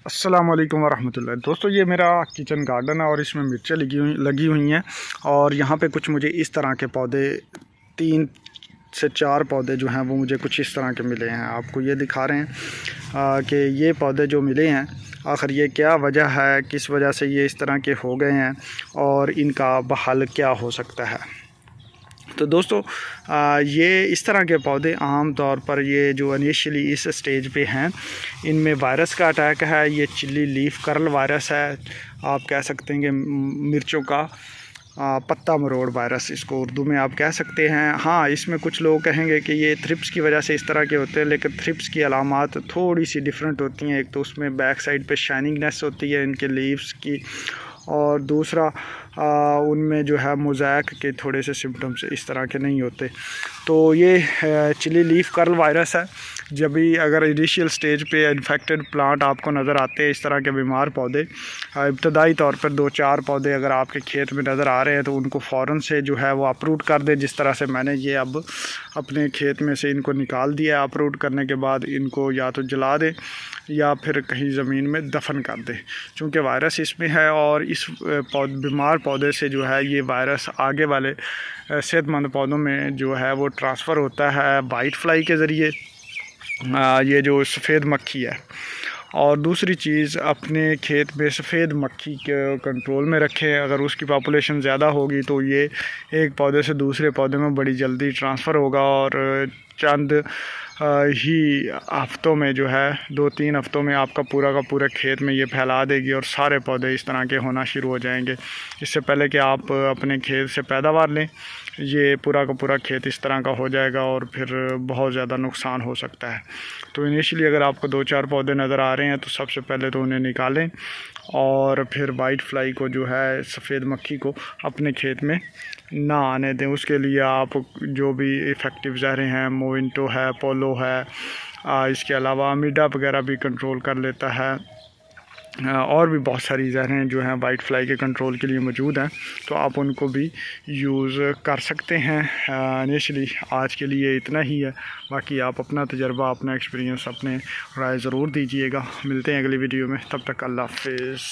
अस्सलाम वालेकुम वरहमतुल्लाह। दोस्तों, ये मेरा किचन गार्डन है और इसमें मिर्चें लगी हुई हैं। और यहाँ पे कुछ मुझे इस तरह के पौधे 3 से 4 पौधे जो हैं वो मुझे कुछ इस तरह के मिले हैं। आपको ये दिखा रहे हैं कि ये पौधे जो मिले हैं आखिर ये क्या वजह है, किस वजह से ये इस तरह के हो गए हैं और इनका हल क्या हो सकता है। तो दोस्तों, ये इस तरह के पौधे आम तौर पर ये जो इनिशियली इस स्टेज पे हैं इनमें वायरस का अटैक है। ये चिली लीफ कर्ल वायरस है, आप कह सकते हैं कि मिर्चों का पत्ता मरोड़ वायरस इसको उर्दू में आप कह सकते हैं। हाँ, इसमें कुछ लोग कहेंगे कि ये थ्रिप्स की वजह से इस तरह के होते हैं, लेकिन थ्रिप्स की अलामात थोड़ी सी डिफरेंट होती हैं। एक तो उसमें बैक साइड पे शाइनिंगनेस होती है इनके लीव्स की, और दूसरा उनमें जो है मोज़ैक के थोड़े से सिम्टम्स इस तरह के नहीं होते। तो ये चिली लीफ कर्ल वायरस है। जब भी अगर इनिशियल स्टेज पे इन्फेक्टेड प्लांट आपको नज़र आते हैं, इस तरह के बीमार पौधे, इब्तदाई तौर पर 2-4 पौधे अगर आपके खेत में नज़र आ रहे हैं तो उनको फ़ौरन से जो है वो अपरूट कर दें। जिस तरह से मैंने ये अब अपने खेत में से इनको निकाल दिया। अपरूट करने के बाद इनको या तो जला दें या फिर कहीं ज़मीन में दफन कर दें, चूँकि वायरस इसमें है। और इस बीमार पौधे से जो है ये वायरस आगे वाले सेहतमंद पौधों में जो है वो ट्रांसफ़र होता है वाइट फ्लाई के ज़रिए, ये जो सफ़ेद मक्खी है। और दूसरी चीज़, अपने खेत में सफ़ेद मक्खी के कंट्रोल में रखें। अगर उसकी पॉपुलेशन ज़्यादा होगी तो ये एक पौधे से दूसरे पौधे में बड़ी जल्दी ट्रांसफ़र होगा और चंद ही हफ्तों में जो है 2-3 हफ्तों में आपका पूरा का पूरा खेत में ये फैला देगी और सारे पौधे इस तरह के होना शुरू हो जाएंगे। इससे पहले कि आप अपने खेत से पैदावार लें, ये पूरा का पूरा खेत इस तरह का हो जाएगा और फिर बहुत ज़्यादा नुकसान हो सकता है। तो इनिशियली अगर आपको 2-4 पौधे नज़र आ रहे हैं तो सबसे पहले तो उन्हें निकालें और फिर वाइट फ्लाई को जो है सफ़ेद मक्खी को अपने खेत में ना आने दें। उसके लिए आप जो भी इफ़ेक्टिव जहरें हैं, मोइंटो है, पोलो है, इसके अलावा अमीडा वगैरह भी कंट्रोल कर लेता है। और भी बहुत सारी जहरें जो हैं वाइट फ्लाई के कंट्रोल के लिए मौजूद हैं, तो आप उनको भी यूज़ कर सकते हैं। इनिशियली आज के लिए इतना ही है, बाकी आप अपना तजर्बा, अपना एक्सपीरियंस, अपने राय ज़रूर दीजिएगा। मिलते हैं अगली वीडियो में, तब तक अल्लाह हाफ़िज़।